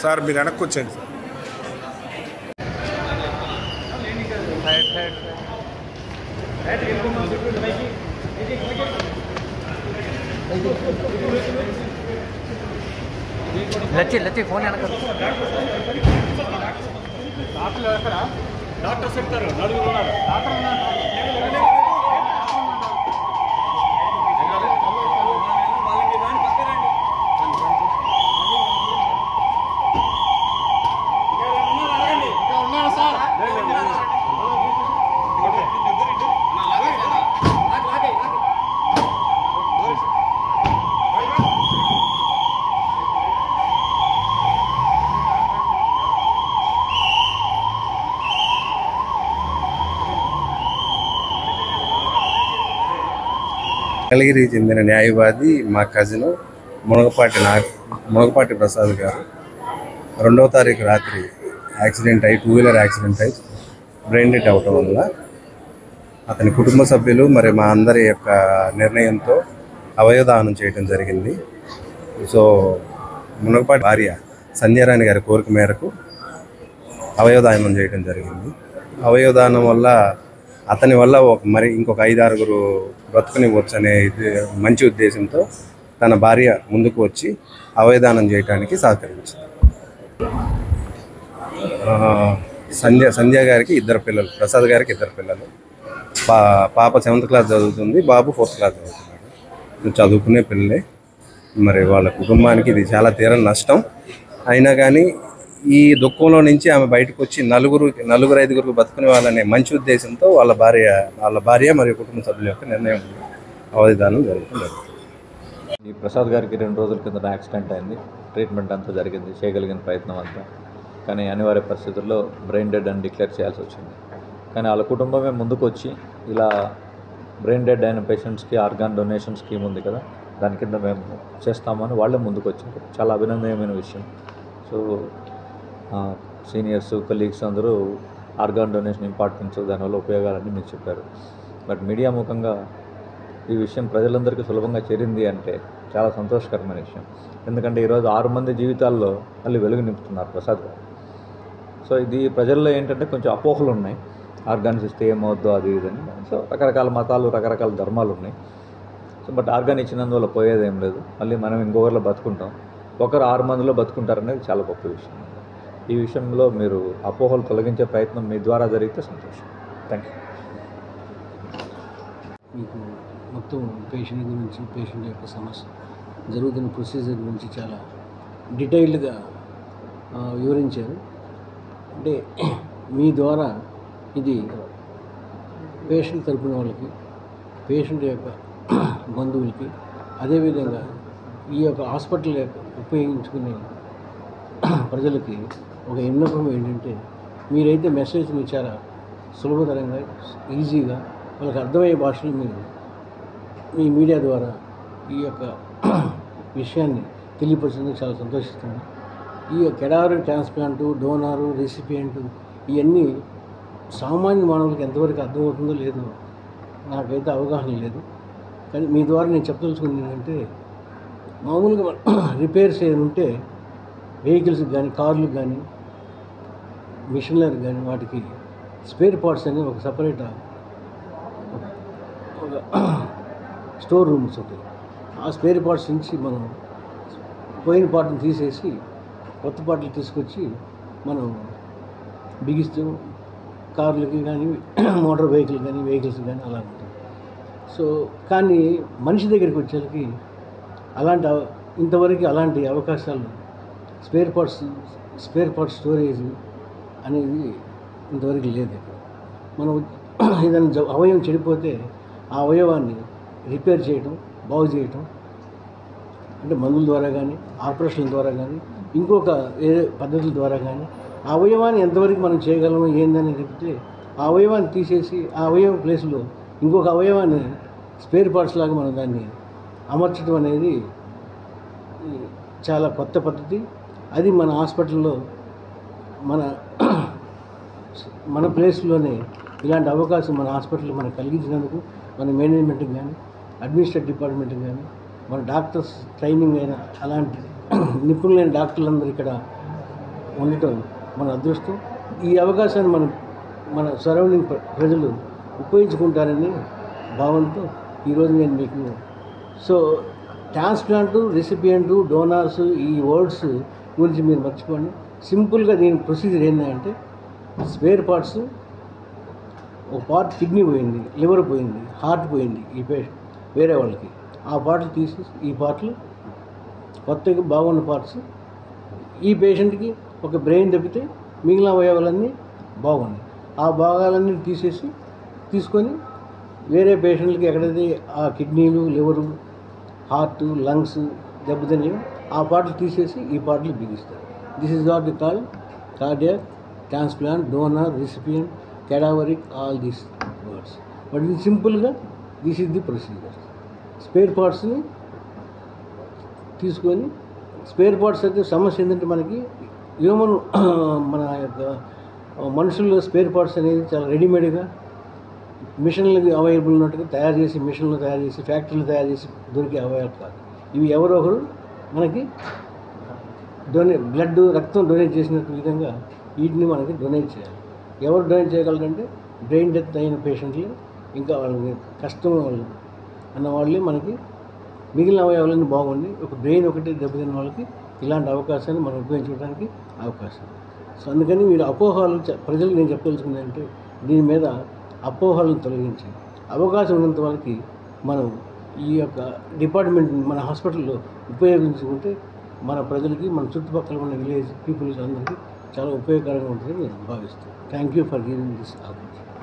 Sir మీరు వెనక్కి వచ్చండి సార్ లచ్చి ఫోన్ వెనక డాక్టర్ చెప్తారు నలుగురు ఉన్నారు డాక్టర్ మంగళగిరికి చెందిన న్యాయవాది మా కజిన్ మునగపాటి ప్రసాద్ గారు 2వ తారీఖు రాత్రి యాక్సిడెంట్ అయ్యి 2 వీలర్ యాక్సిడెంట్ అయ్యి బ్రెయిన్ డెడ్ అవటం వల్ల అతని కుటుంబ సభ్యులు మరి మా అందరి యొక్క నిర్ణయంతో అవయవదానం చేయడం జరిగింది. సో మునగపాటి భార్య సంధ్యారాణి గారి కోరిక మేరకు అవయవదానం చేయడం జరిగింది. అవయవదానం వల్ల అతని వల్ల మరి ఇంకొక 5-6 బ్రతుకునివ్వచ్చు అనే మంచి ఉద్దేశంతో తన భార్య ముందుకు వచ్చి అవయవదానం చేయడానికి సహకరించింది. సంధ్య గారికి 2 పిల్లలు, ప్రసాద్ గారికి 2 పిల్లలు. పాప 7th క్లాస్ చదువుతుంది, బాబు 4th క్లాస్ చదువుతున్నాడు. చదువుకునే పిల్లలే. మరి వాళ్ళ కుటుంబానికి ఇది చాలా తీరని నష్టం. అయినా కానీ ఈ దుఃఖంలో నుంచి ఆమె బయటకు వచ్చి నలుగురు 5 బతుకునే వాళ్ళనే మంచి ఉద్దేశంతో వాళ్ళ భార్య మరియు కుటుంబ సభ్యుల యొక్క నిర్ణయం అవయవదానం జరుగుతుంది. ఈ ప్రసాద్ గారికి 2 రోజుల కింద యాక్సిడెంట్ అయింది. ట్రీట్మెంట్ అంతా జరిగింది, చేయగలిగిన ప్రయత్నం అంతా. కానీ అనివార్య పరిస్థితుల్లో బ్రెయిన్ డెడ్ అని డిక్లేర్ చేయాల్సి వచ్చింది. కానీ వాళ్ళ కుటుంబమే ముందుకు వచ్చి ఇలా బ్రెయిన్ డెడ్ అయిన పేషెంట్స్కి ఆర్గాన్ డొనేషన్ స్కీమ్ ఉంది కదా, దాని కింద మేము చేస్తామని వాళ్ళే ముందుకు వచ్చారు. చాలా అభినందనీయమైన విషయం. సో సీనియర్స్, కొలీగ్స్ అందరూ ఆర్గాన్ డొనేషన్ ఇంపార్టెన్స్, దానివల్ల ఉపయోగాలన్నీ మీకు చెప్పారు. బట్ మీడియా ముఖంగా ఈ విషయం ప్రజలందరికీ సులభంగా చేరింది అంటే చాలా సంతోషకరమైన విషయం. ఎందుకంటే ఈరోజు 6 మంది జీవితాల్లో మళ్ళీ వెలుగు నింపుతున్నారు ప్రసాద్ గారు. సో ఇది ప్రజల్లో ఏంటంటే కొంచెం అపోహలు ఉన్నాయి, ఆర్గాన్స్ ఇస్తే ఏమవుద్దో అది ఇదని. సో రకరకాల మతాలు, రకరకాల ధర్మాలు ఉన్నాయి. సో బట్ ఆర్గాన్ ఇచ్చినందువల్ల పోయేదేం లేదు. మళ్ళీ మనం ఇంకొకరిలో బతుకుంటాం, ఒకరు 6 మందిలో బతుకుంటారనేది చాలా గొప్ప విషయం. ఈ విషయంలో మీరు అపోహలు తొలగించే ప్రయత్నం మీ ద్వారా జరిగితే సంతోషం. Thank you. మీకు మొత్తం పేషెంట్ గురించి, పేషెంట్ యొక్క సమస్య, జరుగుతున్న ప్రొసీజర్ గురించి చాలా డీటెయిల్డ్గా వివరించారు. అంటే మీ ద్వారా ఇది పేషెంట్ తరపున వాళ్ళకి, పేషెంట్ యొక్క బంధువులకి, అదేవిధంగా ఈ యొక్క హాస్పిటల్ యొక్క ఉపయోగించుకునే ప్రజలకి ఒక విన్నపం ఏంటంటే, మీరైతే మెసేజ్ని చాలా సులభతరంగా, ఈజీగా, వాళ్ళకి అర్థమయ్యే భాషలో మీరు మీ మీడియా ద్వారా ఈ యొక్క విషయాన్ని తెలియపరిచినందుకు చాలా సంతోషిస్తున్నాను. ఈ కెడారు ట్రాన్స్ప్లాంటు, డోనారు, రెసిపియంటు ఇవన్నీ సామాన్య మానవులకి ఎంతవరకు అర్థమవుతుందో లేదో నాకైతే అవగాహన లేదు. కానీ మీ ద్వారా నేను చెప్పదలుచుకుంది ఏంటంటే, మామూలుగా రిపేర్స్ ఏమైనా ఉంటే వెహికల్స్కి కానీ, కార్లకు కానీ, మిషనరీకి కానీ వాటికి స్పేర్ పార్ట్స్ అనేవి ఒక సపరేట్ ఒక స్టోర్ రూమ్స్ ఉంటాయి. ఆ స్పేర్ పార్ట్స్ నుంచి మనం పోయిన పార్ట్ని తీసేసి కొత్త పార్ట్లు తీసుకొచ్చి మనం బిగిస్తూ కార్లకి కానీ, మోటార్ వెహికల్ కానీ, వెహికల్స్ కానీ అలా ఉంటుంది. సో కానీ మనిషి దగ్గరికి వచ్చేసరికి ఇంతవరకు అలాంటి అవకాశాలు స్పేర్ పార్ట్స్ స్టోరేజ్ అనేది ఇంతవరకు లేదు. మనం ఏదైనా అవయవం చెడిపోతే ఆ అవయవాన్ని రిపేర్ చేయటం, బాగు చేయటం అంటే మందుల ద్వారా కానీ, ఆపరేషన్ల ద్వారా కానీ, ఇంకొక వేరే పద్ధతుల ద్వారా కానీ ఆ అవయవాన్ని ఎంతవరకు మనం చేయగలమో ఏందని చెప్తే ఆ అవయవాన్ని తీసేసి ఆ అవయవం ప్లేస్లో ఇంకొక అవయవాన్ని స్పేర్ పార్ట్స్ లాగా మనం దాన్ని అమర్చడం అనేది చాలా కొత్త పద్ధతి. అది మన హాస్పిటల్లో మన ప్లేస్లోనే ఇలాంటి అవకాశం మన హాస్పిటల్లో మనకు కలిగించినందుకు మన మేనేజ్మెంట్కి కానీ, అడ్మినిస్ట్రేటివ్ డిపార్ట్మెంట్కి కానీ, మన డాక్టర్స్ ట్రైనింగ్ అయిన అలాంటి నిపుణులైన డాక్టర్లందరూ ఇక్కడ ఉండటం మన అదృష్టం. ఈ అవకాశాన్ని మన సరౌండింగ్ ప్రజలు ఉపయోగించుకుంటారని భావంతో ఈరోజు నేను మీకు ట్రాన్స్ప్లాంటు, రెసిపియంటు, డోనార్స్ ఈ వర్డ్స్ గురించి మీరు మర్చిపోండి. సింపుల్గా దీని ప్రొసీజర్ ఏంటంటే, స్పేర్ పార్ట్స్ ఒక పార్ట్ కిడ్నీ పోయింది, లివర్ పోయింది, హార్ట్ పోయింది ఈ పేషెంట్ వేరే వాళ్ళకి, ఆ పార్ట్లు తీసేసి ఈ పార్ట్లు కొత్తగా బాగున్న పార్ట్స్ ఈ పేషెంట్కి ఒక బ్రెయిన్ తప్పితే మిగిలిన అవయవాలన్నీ బాగున్నాయి. ఆ భాగాలన్నీ తీసుకొని వేరే పేషెంట్లకి ఎక్కడైతే ఆ కిడ్నీలు, లివరు, హార్ట్, లంగ్స్ దెబ్బతిని ఆ పార్ట్లు తీసేసి ఈ పార్ట్లు బిగిస్తారు. This is what the call cardiac transplant, donor, recipient, cadaveric, all these words. But ఇది సింపుల్గా this is the procedure. Spare పార్ట్స్ని తీసుకొని స్పేర్ పార్ట్స్ అయితే సమస్య ఏంటంటే మనకి మన యొక్క మనుషుల్లో స్పేర్ పార్ట్స్ అనేది చాలా రెడీమేడ్గా మిషన్లకి అవైలబుల్ ఉన్నట్టుగా తయారు చేసి, మిషన్లు తయారు చేసి, ఫ్యాక్టరీలు తయారు చేసి దొరికే అవయవాలు కాదు ఇవి. ఎవరో ఒకరు మనకి బ్లడ్, రక్తం డొనేట్ చేసినట్టు విధంగా వీటిని మనకి డొనేట్ చేయాలి. ఎవరు డొనేట్ చేయగలరంటే బ్రెయిన్ డెత్ అయిన పేషెంట్లు, ఇంకా వాళ్ళకి కష్టం వాళ్ళు అన్న వాళ్ళే మనకి మిగిలిన అవయవాలన్నీ బాగుండి ఒక బ్రెయిన్ ఒకటి దెబ్బతిన్న వాళ్ళకి ఇలాంటి అవకాశాన్ని మనం ఉపయోగించుకోవడానికి అవకాశం. సో అందుకని మీరు అపోహలు ప్రజలకు నేను చెప్పదలుచుకుందంటే, దీని మీద అపోహలను తొలగించి అవకాశం ఉన్నంత వాళ్ళకి మనం ఈ యొక్క డిపార్ట్మెంట్ మన హాస్పిటల్లో ఉపయోగించుకుంటే మన ప్రజలకి, మన చుట్టుపక్కల ఉన్న విలేజ్ పీపుల్స్ అందరికీ చాలా ఉపయోగకరంగా ఉంటుందని నేను భావిస్తాను. Thank you for giving this opportunity.